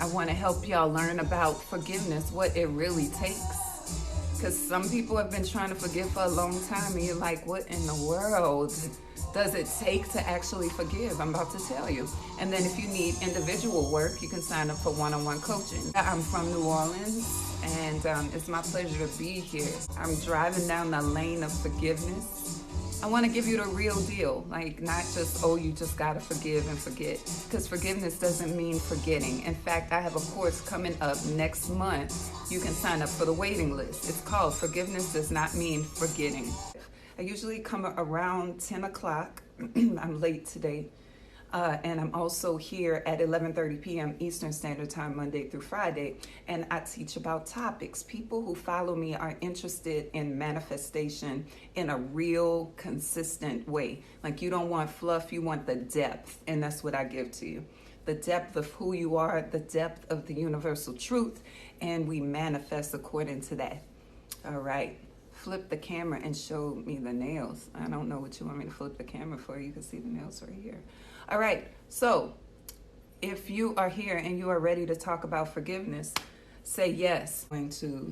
I want to help y'all learn about forgiveness, what it really takes. Because some people have been trying to forgive for a long time, and you're like, what in the world does it take to actually forgive? I'm about to tell you. And then if you need individual work, you can sign up for one-on-one coaching. I'm from New Orleans, and it's my pleasure to be here. I'm driving down the lane of forgiveness. I want to give you the real deal, like not just, oh, you just got to forgive and forget, because forgiveness doesn't mean forgetting. In fact, I have a course coming up next month. You can sign up for the waiting list. It's called Forgiveness Does Not Mean Forgetting. I usually come around 10 o'clock. I'm late today. And I'm also here at 11:30 p.m. Eastern Standard Time, Monday through Friday, and I teach about topics. People who follow me are interested in manifestation in a real, consistent way. Like, you don't want fluff, you want the depth, and that's what I give to you. The depth of who you are, the depth of the universal truth, and we manifest according to that. All right. Flip the camera and show me the nails. I don't know what you want me to flip the camera for. You can see the nails right here. All right, so if you are here and you are ready to talk about forgiveness, say yes. I'm going to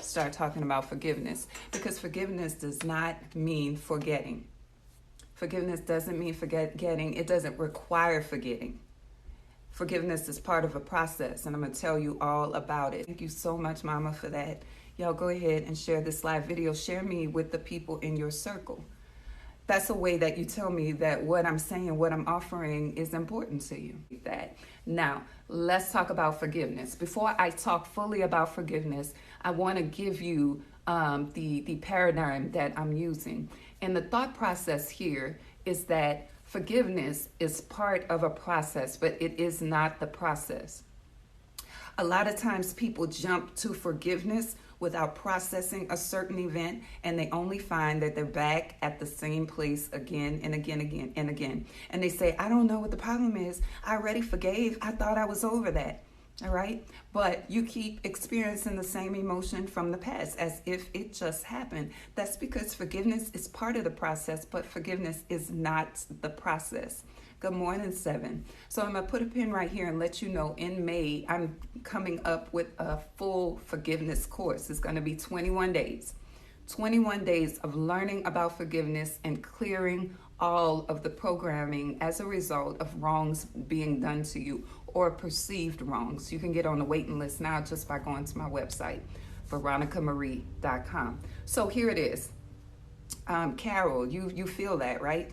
start talking about forgiveness, because forgiveness does not mean forgetting. Forgiveness doesn't mean forgetting. It doesn't require forgetting. Forgiveness is part of a process, and I'm going to tell you all about it. Thank you so much, Mama, for that. Y'all go ahead and share this live video. Share me with the people in your circle. That's a way that you tell me that what I'm saying, what I'm offering is important to you. Now, let's talk about forgiveness. Before I talk fully about forgiveness, I want to give you the paradigm that I'm using. And the thought process here is that forgiveness is part of a process, but it is not the process. A lot of times people jump to forgiveness without processing a certain event, and they only find that they're back at the same place again and again and again. And they say, I don't know what the problem is. I already forgave. I thought I was over that. All right. But you keep experiencing the same emotion from the past as if it just happened. That's because forgiveness is part of the process, but forgiveness is not the process. Good morning, 7. So I'm going to put a pin right here and let you know in May, I'm coming up with a full forgiveness course. It's going to be 21 days. 21 days of learning about forgiveness and clearing all of the programming as a result of wrongs being done to you or perceived wrongs. You can get on the waiting list now just by going to my website, veronicamarie.com. So here it is. Carol, you feel that, right?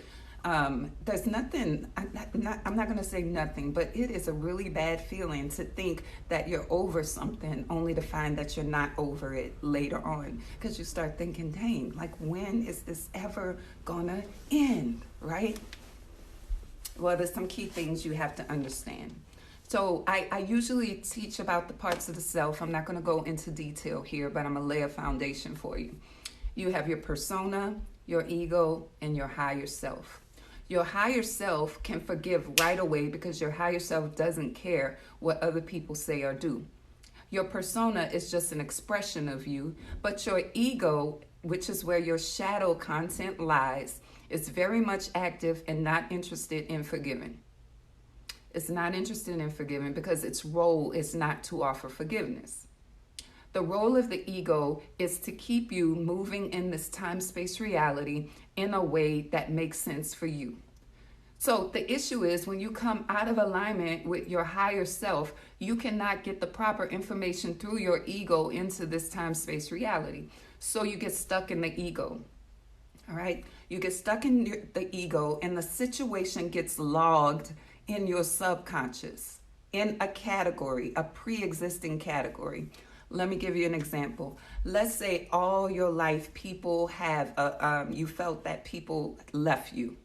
There's nothing, I'm not going to say nothing, but it is a really bad feeling to think that you're over something only to find that you're not over it later on, because you start thinking, dang, like, when is this ever gonna end, right? Well, there's some key things you have to understand. So I usually teach about the parts of the self. I'm not going to go into detail here, but I'm going to lay a foundation for you. You have your persona, your ego, and your higher self. Your higher self can forgive right away because your higher self doesn't care what other people say or do. Your persona is just an expression of you, but your ego, which is where your shadow content lies, is very much active and not interested in forgiving. It's not interested in forgiving because its role is not to offer forgiveness. The role of the ego is to keep you moving in this time-space reality in a way that makes sense for you. So the issue is when you come out of alignment with your higher self, you cannot get the proper information through your ego into this time-space reality. So you get stuck in the ego. All right? You get stuck in the ego, and the situation gets logged in your subconscious in a category, a pre-existing category. Let me give you an example. Let's say all your life people have, you felt that people left you,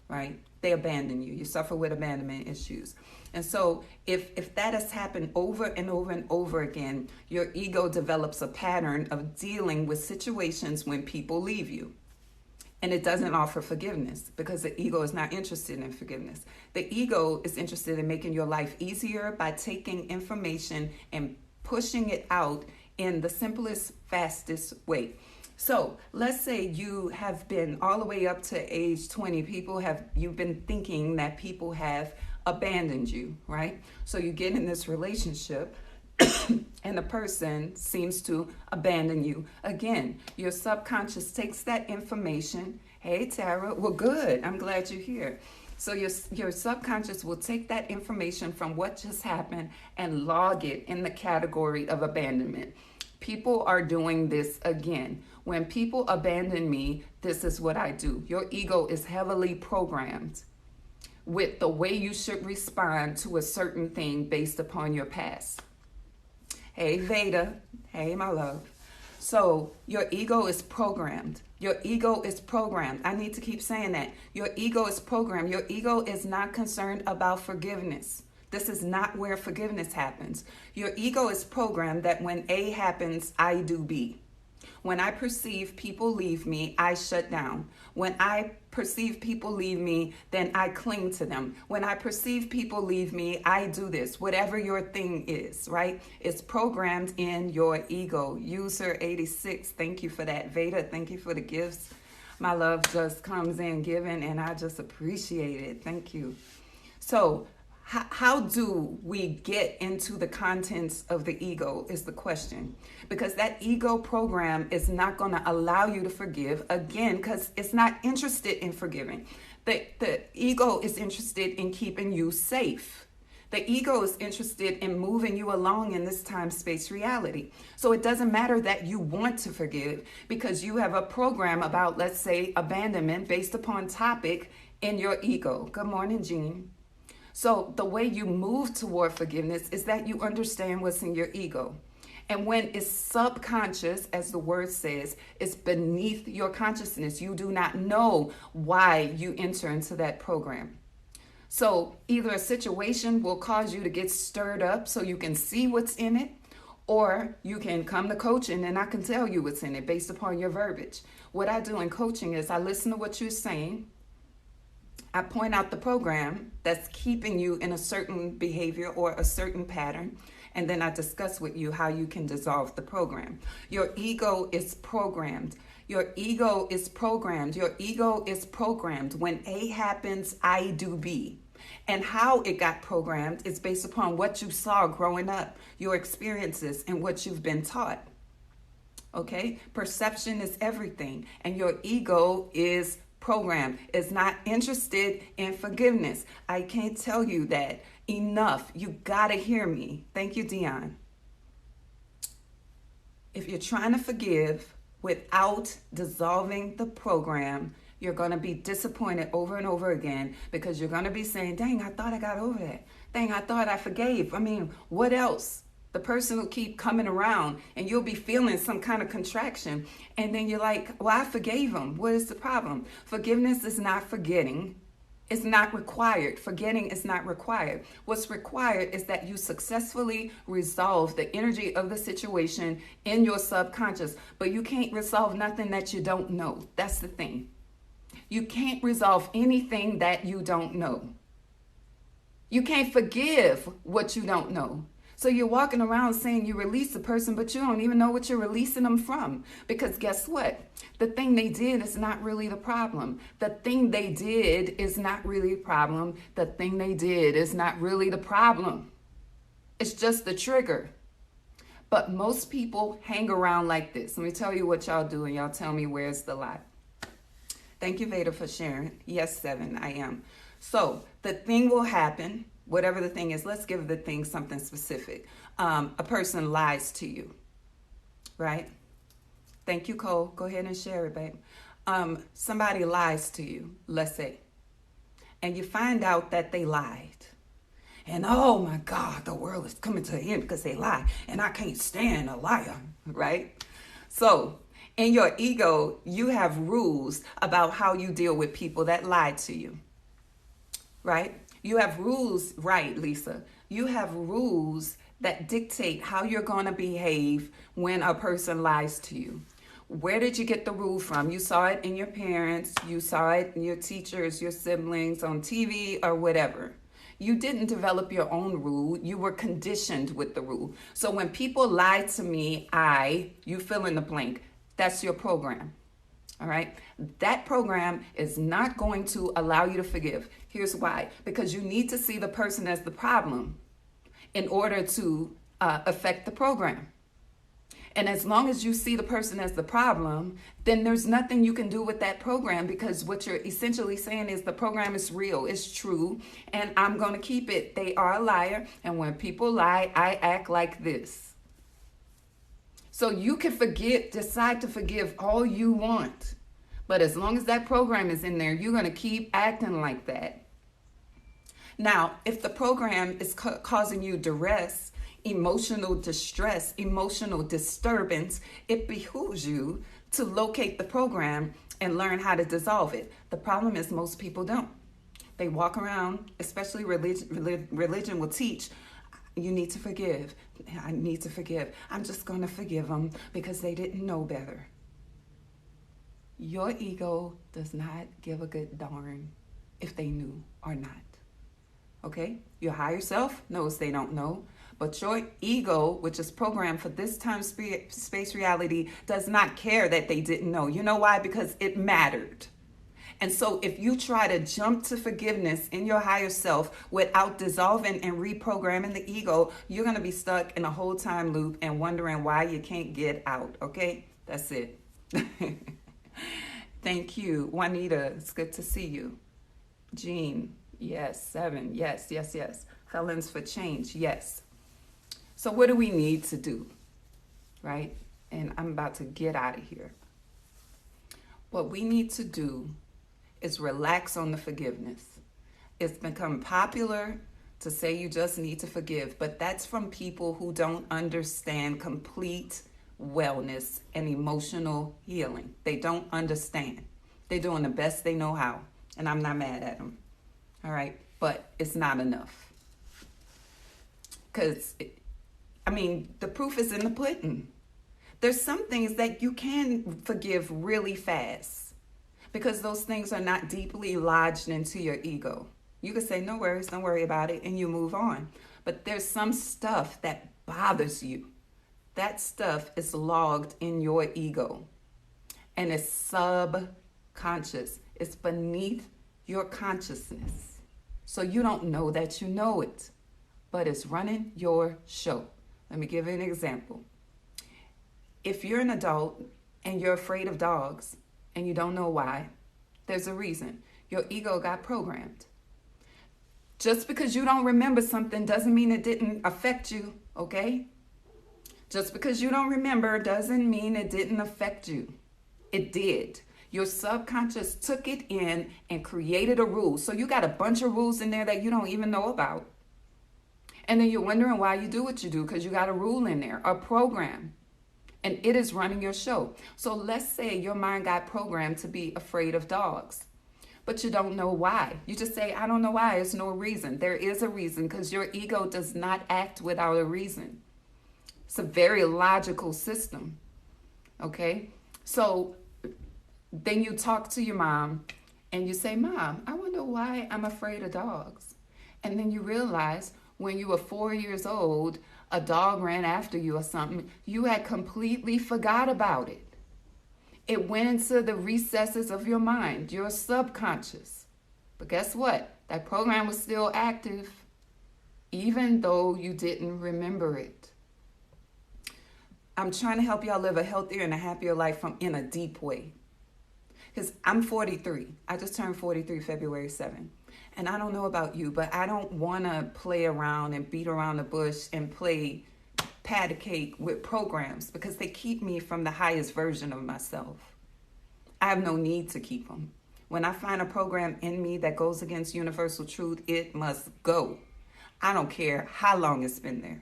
right? They abandoned you. You suffer with abandonment issues. And so if that has happened over and over and over again, your ego develops a pattern of dealing with situations when people leave you. And it doesn't offer forgiveness because the ego is not interested in forgiveness. The ego is interested in making your life easier by taking information and pushing it out in the simplest, fastest way. So let's say you have been all the way up to age 20. You've been thinking that people have abandoned you, right? So you get in this relationship and the person seems to abandon you. Again, your subconscious takes that information. Hey, Tara, well, good. I'm glad you're here. So your subconscious will take that information from what just happened and log it in the category of abandonment. People are doing this again. When people abandon me, this is what I do. Your ego is heavily programmed with the way you should respond to a certain thing based upon your past. Hey, Veda. Hey, my love. So your ego is programmed. Your ego is programmed. I need to keep saying that. Your ego is programmed. Your ego is not concerned about forgiveness. This is not where forgiveness happens. Your ego is programmed that when A happens, I do B. When I perceive people leave me, I shut down. When I perceive people leave me, then I cling to them. When I perceive people leave me, I do this. Whatever your thing is, right? It's programmed in your ego. User 86, thank you for that. Veda, thank you for the gifts. My love just comes in giving, and I just appreciate it. Thank you. So, how do we get into the contents of the ego is the question. Because that ego program is not going to allow you to forgive, again, because it's not interested in forgiving. The ego is interested in keeping you safe. The ego is interested in moving you along in this time-space reality. So it doesn't matter that you want to forgive because you have a program about, let's say, abandonment based upon topic in your ego. Good morning, Jean. So the way you move toward forgiveness is that you understand what's in your ego. And when it's subconscious, as the word says, it's beneath your consciousness. You do not know why you enter into that program. So either a situation will cause you to get stirred up so you can see what's in it, or you can come to coaching and I can tell you what's in it based upon your verbiage. What I do in coaching is I listen to what you're saying. I point out the program that's keeping you in a certain behavior or a certain pattern, and then I discuss with you how you can dissolve the program. Your ego is programmed. Your ego is programmed. Your ego is programmed. When A happens, I do B. And how it got programmed is based upon what you saw growing up, your experiences, and what you've been taught. Okay? Perception is everything, and your ego is program is not interested in forgiveness. I can't tell you that enough. You gotta hear me. Thank you, Dion. If you're trying to forgive without dissolving the program, you're gonna be disappointed over and over again because you're gonna be saying, dang, I thought I got over that. Dang, I thought I forgave. I mean, what else? The person will keep coming around and you'll be feeling some kind of contraction. And then you're like, well, I forgave him. What is the problem? Forgiveness is not forgetting. It's not required. Forgetting is not required. What's required is that you successfully resolve the energy of the situation in your subconscious. But you can't resolve nothing that you don't know. That's the thing. You can't resolve anything that you don't know. You can't forgive what you don't know. So you're walking around saying you release the person, but you don't even know what you're releasing them from. Because guess what? The thing they did is not really the problem. The thing they did is not really a problem. The thing they did is not really the problem. It's just the trigger. But most people hang around like this. Let me tell you what y'all do, and y'all tell me where's the lie. Thank you, Veda, for sharing. Yes, 7, I am. So the thing will happen. Whatever the thing is, let's give the thing something specific. A person lies to you, right? Thank you, Cole. Go ahead and share it, babe. Somebody lies to you, let's say, and you find out that they lied. And oh my God, the world is coming to an end because they lie. And I can't stand a liar, right? So in your ego, you have rules about how you deal with people that lied to you, right? You have rules, right, Lisa? You have rules that dictate how you're going to behave when a person lies to you. Where did you get the rule from? You saw it in your parents, you saw it in your teachers, your siblings, on TV, or whatever. You didn't develop your own rule. You were conditioned with the rule. So when people lie to me, you fill in the blank. That's your program. All right. That program is not going to allow you to forgive. Here's why. Because you need to see the person as the problem in order to affect the program. And as long as you see the person as the problem, then there's nothing you can do with that program, because what you're essentially saying is the program is real, it's true, and I'm going to keep it. They are a liar, and when people lie, I act like this. So you can decide to forgive all you want, but as long as that program is in there, you're going to keep acting like that. Now, if the program is causing you duress, emotional distress, emotional disturbance, it behooves you to locate the program and learn how to dissolve it. The problem is most people don't. They walk around, especially religion will teach, you need to forgive. I need to forgive. I'm just going to forgive them because they didn't know better. Your ego does not give a good darn if they knew or not. Okay? Your higher self knows they don't know. But your ego, which is programmed for this time space reality, does not care that they didn't know. You know why? Because it mattered. And so if you try to jump to forgiveness in your higher self without dissolving and reprogramming the ego, you're going to be stuck in a whole time loop and wondering why you can't get out. Okay? That's it. Thank you. Juanita, it's good to see you. Jean, yes. 7, yes. Felons for change, yes. So what do we need to do, right? And I'm about to get out of here. What we need to do is relax on the forgiveness. It's become popular to say you just need to forgive, but that's from people who don't understand complete wellness and emotional healing. They don't understand. They're doing the best they know how, and I'm not mad at them, all right? But it's not enough. Because the proof is in the pudding. There's some things that you can forgive really fast because those things are not deeply lodged into your ego. You can say, no worries, don't worry about it, and you move on. But there's some stuff that bothers you. That stuff is logged in your ego, and it's subconscious. It's beneath your consciousness. So you don't know that you know it, but it's running your show. Let me give you an example. If you're an adult and you're afraid of dogs and you don't know why, there's a reason. Your ego got programmed. Just because you don't remember something doesn't mean it didn't affect you, okay? Just because you don't remember doesn't mean it didn't affect you. It did. Your subconscious took it in and created a rule. So you got a bunch of rules in there that you don't even know about. And then you're wondering why you do what you do, because you got a rule in there, a program, and it is running your show. So let's say your mind got programmed to be afraid of dogs, but you don't know why. You just say, I don't know why. There's no reason. There is a reason, because your ego does not act without a reason. It's a very logical system, okay? So then you talk to your mom and you say, Mom, I wonder why I'm afraid of dogs. And then you realize, when you were 4 years old, a dog ran after you or something, you had completely forgot about it. It went into the recesses of your mind, your subconscious. But guess what? That program was still active, even though you didn't remember it. I'm trying to help y'all live a healthier and a happier life in a deep way. Because I'm 43. I just turned 43 February 7th. And I don't know about you, but I don't want to play around and beat around the bush and play patty cake with programs, because they keep me from the highest version of myself. I have no need to keep them. When I find a program in me that goes against universal truth, it must go. I don't care how long it's been there.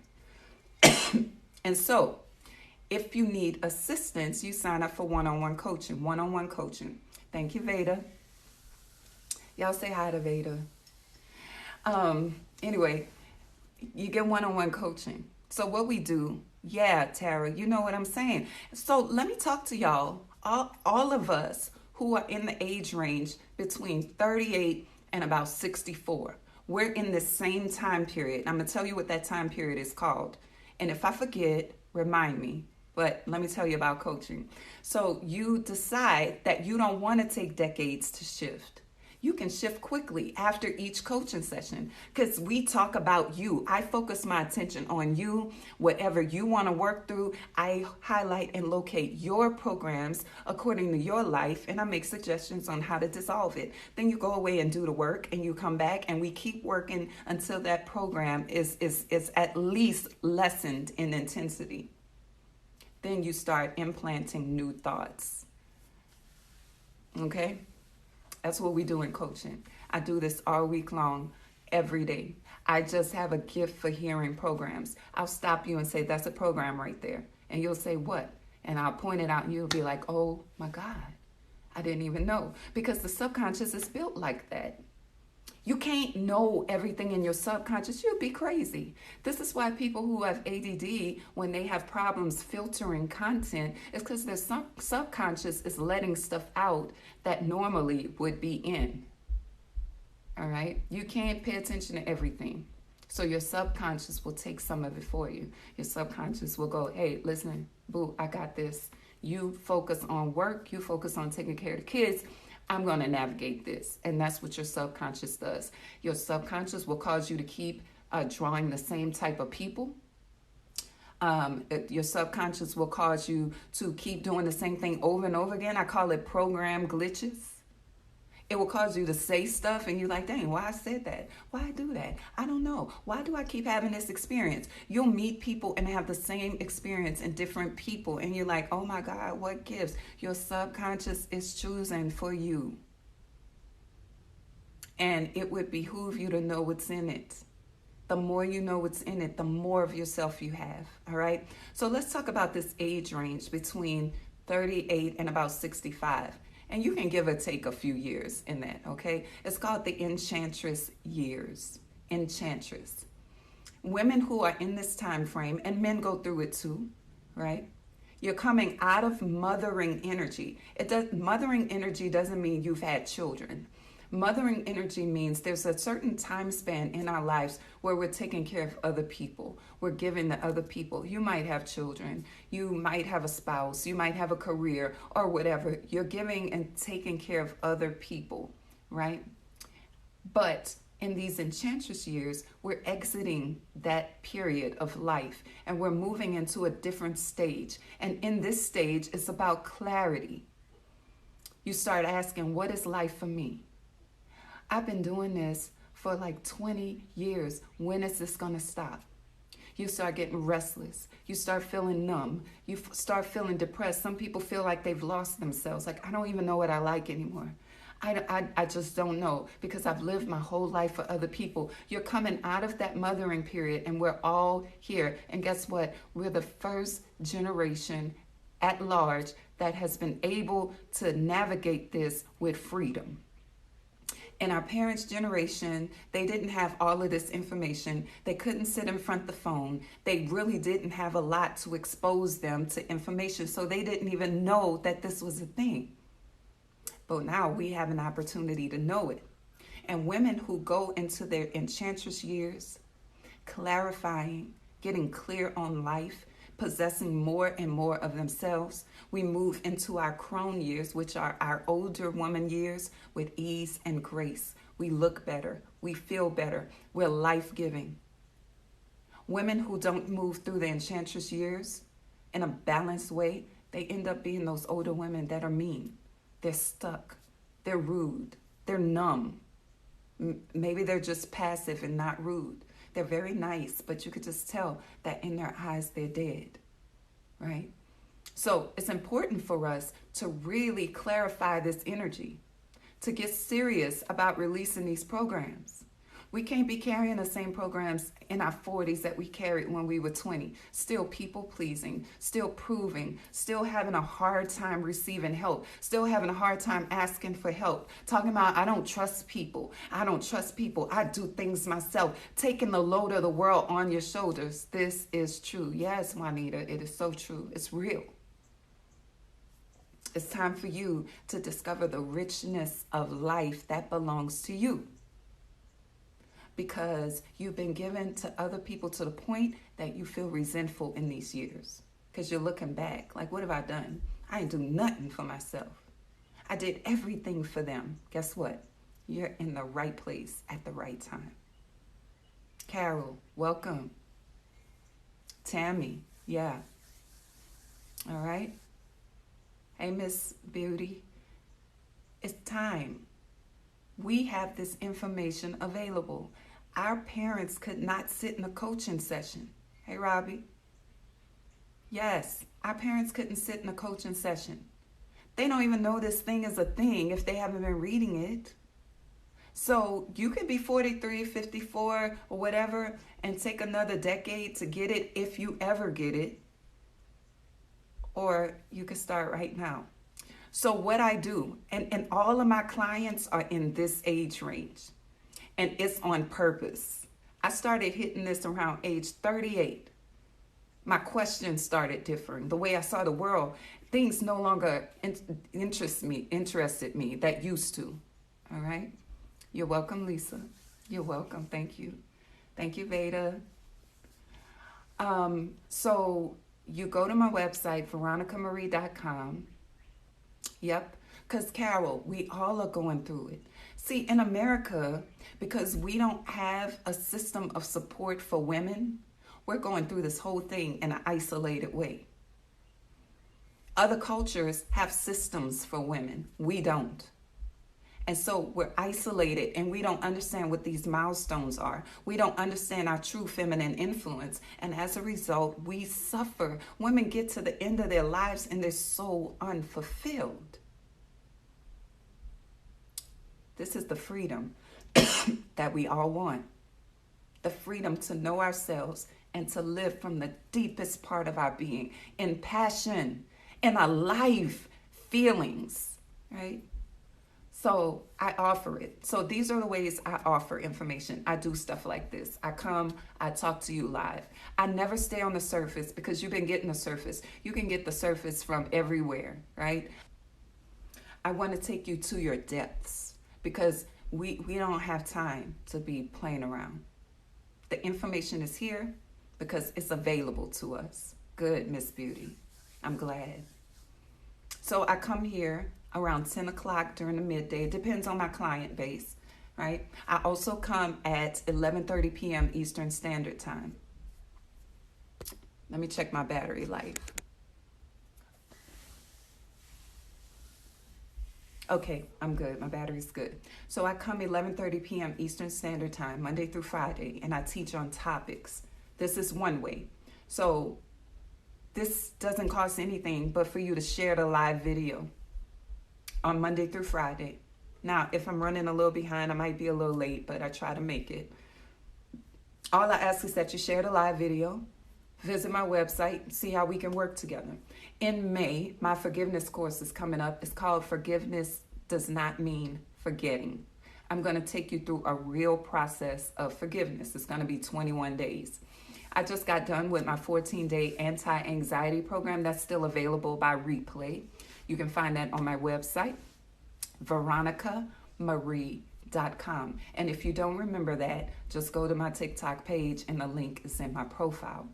And so, if you need assistance, you sign up for one-on-one coaching. Thank you, Veda. Y'all say hi to Veda. Anyway, you get one-on-one coaching. So what we do, yeah, Tara, you know what I'm saying. So let me talk to y'all, all of us who are in the age range between 38 and about 64. We're in the same time period. I'm going to tell you what that time period is called. And if I forget, remind me. But let me tell you about coaching. So you decide that you don't want to take decades to shift. You can shift quickly after each coaching session because we talk about you. I focus my attention on you. Whatever you want to work through, I highlight and locate your programs according to your life, and I make suggestions on how to dissolve it. Then you go away and do the work, and you come back, and we keep working until that program is at least lessened in intensity. Then you start implanting new thoughts. Okay? That's what we do in coaching. I do this all week long, every day. I just have a gift for hearing programs. I'll stop you and say, that's a program right there. And you'll say, what? And I'll point it out and you'll be like, oh my God, I didn't even know. Because the subconscious is built like that. You can't know everything in your subconscious. You'd be crazy. This is why people who have ADD, when they have problems filtering content, is because their subconscious is letting stuff out that normally would be in. All right? You can't pay attention to everything. So your subconscious will take some of it for you. Your subconscious will go, hey, listen, boo, I got this. You focus on work. You focus on taking care of the kids. I'm going to navigate this. And that's what your subconscious does. Your subconscious will cause you to keep drawing the same type of people. Your subconscious will cause you to keep doing the same thing over and over again. I call it program glitches. It will cause you to say stuff and you're like, dang, why I said that? Why I do that? I don't know. Why do I keep having this experience? You'll meet people and have the same experience in different people. And you're like, oh my God, what gives? Your subconscious is choosing for you. And it would behoove you to know what's in it. The more you know what's in it, the more of yourself you have. All right. So let's talk about this age range between 38 and about 65. And you can give or take a few years in that, okay? It's called the Enchantress years. Enchantress. Women who are in this time frame, and men go through it too, right? You're coming out of mothering energy. Mothering energy doesn't mean you've had children. Mothering energy means there's a certain time span in our lives where we're taking care of other people. We're giving to other people. You might have children. You might have a spouse. You might have a career or whatever. You're giving and taking care of other people, right? But in these enchantress years, we're exiting that period of life and we're moving into a different stage. And in this stage, it's about clarity. You start asking, what is life for me? I've been doing this for like 20 years. When is this going to stop? You start getting restless. You start feeling numb. You start feeling depressed. Some people feel like they've lost themselves. Like, I don't even know what I like anymore. I just don't know because I've lived my whole life for other people. You're coming out of that mothering period and we're all here. And guess what? We're the first generation at large that has been able to navigate this with freedom. In our parents' generation, they didn't have all of this information. They couldn't sit in front of the phone. They really didn't have a lot to expose them to information, so they didn't even know that this was a thing. But now we have an opportunity to know it. And women who go into their enchantress years, clarifying, getting clear on life, possessing more and more of themselves, we move into our crone years, which are our older woman years, with ease and grace. We look better. We feel better. We're life-giving. Women who don't move through the enchantress years in a balanced way, they end up being those older women that are mean. They're stuck. They're rude. They're numb. Maybe they're just passive and not rude. They're very nice, but you could just tell that in their eyes they're dead, right? So it's important for us to really clarify this energy, to get serious about releasing these programs. We can't be carrying the same programs in our 40s that we carried when we were 20. Still people pleasing, still proving, still having a hard time receiving help, still having a hard time asking for help, talking about I don't trust people, I do things myself, taking the load of the world on your shoulders. This is true. Yes, Juanita, it is so true. It's real. It's time for you to discover the richness of life that belongs to you. Because you've been given to other people to the point that you feel resentful in these years. Because you're looking back. Like, what have I done? I ain't do nothing for myself. I did everything for them. Guess what? You're in the right place at the right time. Carol, welcome. Tammy, yeah. All right. Hey, Miss Beauty. It's time. We have this information available. Our parents could not sit in a coaching session. Hey, Robbie. Yes, our parents couldn't sit in a coaching session. They don't even know this thing is a thing if they haven't been reading it. So you could be 43, 54, or whatever, and take another decade to get it if you ever get it. Or you could start right now. So what I do, and all of my clients are in this age range, and it's on purpose. I started hitting this around age 38. My questions started differing. The way I saw the world, things no longer interested me that used to. All right? You're welcome, Lisa. You're welcome. Thank you. Thank you, Veda. So you go to my website, veronicamarie.com. Yep. Because, Carol, we all are going through it. See, in America, because we don't have a system of support for women, we're going through this whole thing in an isolated way. Other cultures have systems for women. We don't. And so we're isolated and we don't understand what these milestones are. We don't understand our true feminine influence. And as a result, we suffer. Women get to the end of their lives and they're so unfulfilled. This is the freedom that we all want. The freedom to know ourselves and to live from the deepest part of our being in passion, in alive feelings, right? So I offer it. So these are the ways I offer information. I do stuff like this. I come, I talk to you live. I never stay on the surface because you've been getting the surface. You can get the surface from everywhere, right? I want to take you to your depths because we don't have time to be playing around. The information is here because it's available to us. Good, Miss Beauty. I'm glad. So I come here around 10 o'clock during the midday. It depends on my client base, right? I also come at 11:30 p.m. Eastern Standard Time. Let me check my battery life. Okay, I'm good. My battery's good. So I come 11:30 p.m. Eastern Standard Time, Monday through Friday, and I teach on topics. This is one way. So this doesn't cost anything but for you to share the live video on Monday through Friday. Now, if I'm running a little behind, I might be a little late, but I try to make it. All I ask is that you share the live video, visit my website, see how we can work together. In May, my forgiveness course is coming up. It's called Forgiveness Does Not Mean Forgetting. I'm going to take you through a real process of forgiveness. It's going to be 21 days. I just got done with my 14-day anti-anxiety program that's still available by replay. You can find that on my website, veronicamarie.com. And if you don't remember that, just go to my TikTok page and the link is in my profile.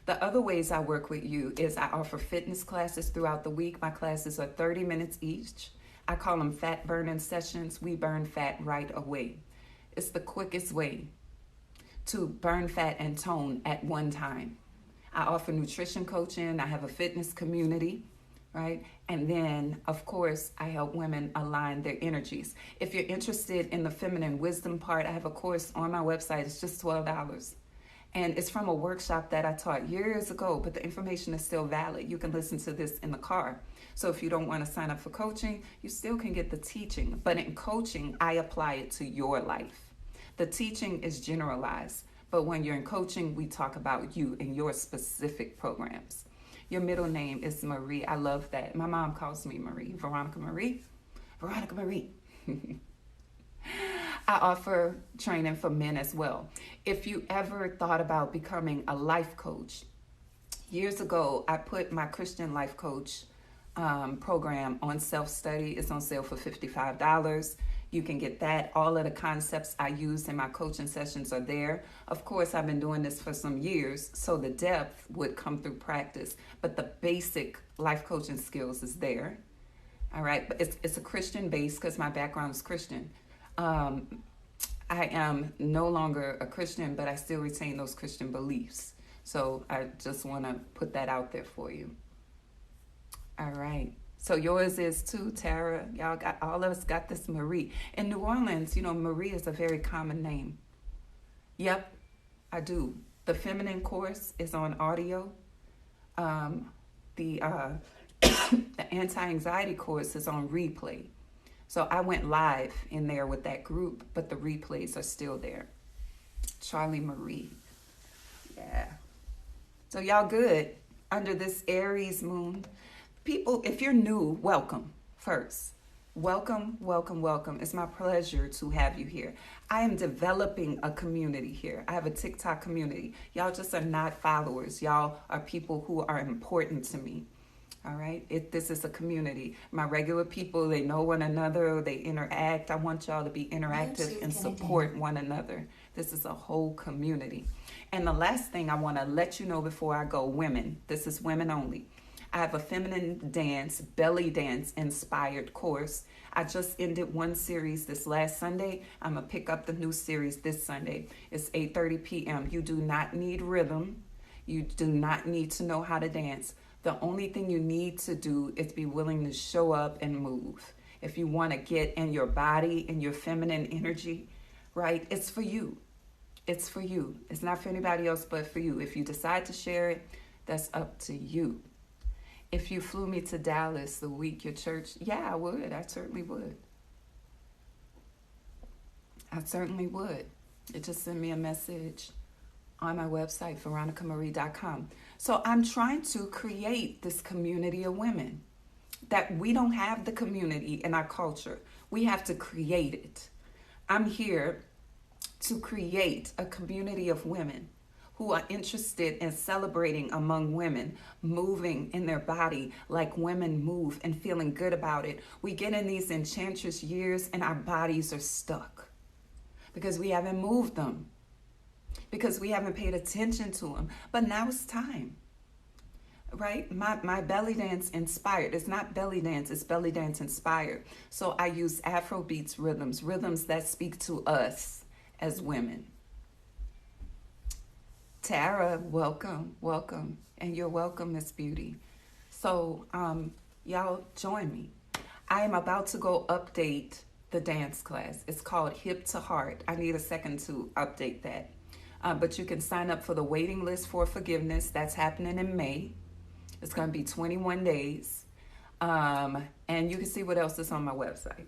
The other ways I work with you is I offer fitness classes throughout the week. My classes are 30 minutes each. I call them fat burning sessions. We burn fat right away. It's the quickest way to burn fat and tone at one time. I offer nutrition coaching. I have a fitness community, right? And then, of course, I help women align their energies. If you're interested in the feminine wisdom part, I have a course on my website. It's just $12. And it's from a workshop that I taught years ago, but the information is still valid. You can listen to this in the car. So if you don't want to sign up for coaching, you still can get the teaching. But in coaching, I apply it to your life. The teaching is generalized, but when you're in coaching, we talk about you and your specific programs. Your middle name is Marie. I love that. My mom calls me Marie. Veronica Marie. Veronica Marie. I offer training for men as well. If you ever thought about becoming a life coach, years ago, I put my Christian life coach program on self-study. It's on sale for $55. You can get that. All of the concepts I use in my coaching sessions are there. Of course, I've been doing this for some years, so the depth would come through practice, but the basic life coaching skills is there. All right, but it's a Christian base because my background is Christian. I am no longer a Christian, but I still retain those Christian beliefs. So I just want to put that out there for you. All right. So yours is too, Tara. Y'all got, all of us got this Marie. In New Orleans, you know, Marie is a very common name. Yep, I do. The feminine course is on audio. The the anti-anxiety course is on replay. So I went live in there with that group, but the replays are still there. Charlie Marie. Yeah. So y'all good under this Aries moon. People, if you're new, welcome first. Welcome, welcome, welcome. It's my pleasure to have you here. I am developing a community here. I have a TikTok community. Y'all just are not followers. Y'all are people who are important to me. All right. This is a community. My regular people, they know one another, they interact. I want y'all to be interactive and support one another. This is a whole community. And the last thing I want to let you know before I go, women, this is women only. I have a feminine dance, belly dance inspired course. I just ended one series this last Sunday. I'm going to pick up the new series this Sunday. It's 8:30 p.m. You do not need rhythm. You do not need to know how to dance. The only thing you need to do is be willing to show up and move. If you want to get in your body and your feminine energy, right, it's for you. It's for you. It's not for anybody else but for you. If you decide to share it, that's up to you. If you flew me to Dallas the week your church, yeah, I would. I certainly would. I certainly would. It just send me a message on my website, veronicamarie.com. So I'm trying to create this community of women that we don't have the community in our culture. We have to create it. I'm here to create a community of women who are interested in celebrating among women, moving in their body like women move and feeling good about it. We get in these enchantress years and our bodies are stuck because we haven't moved them, because we haven't paid attention to them. But now it's time, right? My belly dance inspired. It's not belly dance, it's belly dance inspired. So I use Afro beats rhythms that speak to us as women. Tara, welcome, welcome. And you're welcome, Miss Beauty. So y'all join me. I am about to go update the dance class. It's called Hip to Heart. I need a second to update that. But you can sign up for the waiting list for forgiveness. That's happening in May. It's going to be 21 days. And you can see what else is on my website.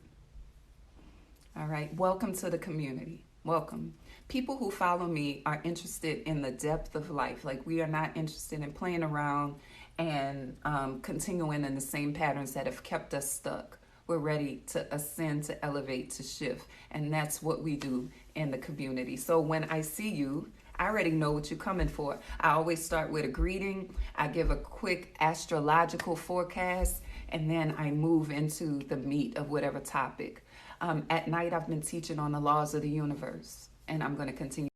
All right. Welcome to the community. Welcome. People who follow me are interested in the depth of life. Like, we are not interested in playing around and continuing in the same patterns that have kept us stuck. We're ready to ascend, to elevate, to shift. And that's what we do in the community. So when I see you, I already know what you're coming for. I always start with a greeting. I give a quick astrological forecast, and then I move into the meat of whatever topic. At night, I've been teaching on the laws of the universe, and I'm going to continue.